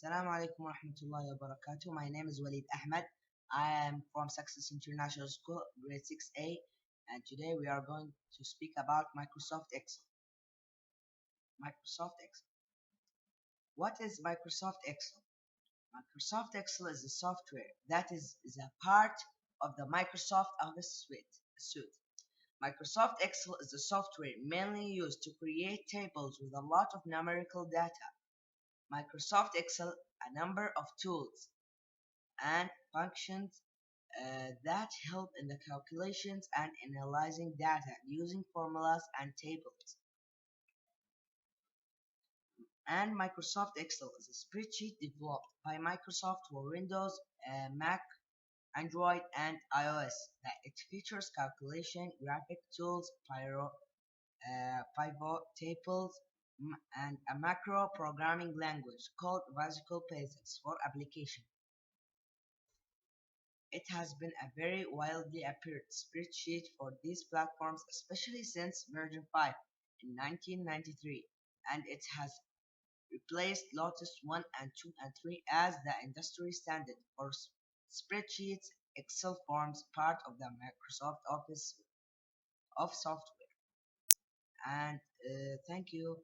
Assalamu alaikum wa rahmatullahi wa barakatuh. My name is Waleed Ahmed. I am from Success International School, grade 6A, and today we are going to speak about Microsoft Excel. Microsoft Excel. What is Microsoft Excel? Microsoft Excel is a software that is a part of the Microsoft Office suite. Microsoft Excel is a software mainly used to create tables with a lot of numerical data. Microsoft Excel a number of tools and functions that help in the calculations and analyzing data using formulas and tables. And Microsoft Excel is a spreadsheet developed by Microsoft for Windows, Mac, Android, and iOS. It features calculation, graphic tools, pivot tables, and a macro programming language called Visual Basics for application. It has been a very widely appeared spreadsheet for these platforms, especially since version 5 in 1993, and it has replaced Lotus 1 and 2 and 3 as the industry standard for spreadsheets. Excel forms part of the Microsoft Office of software. And thank you.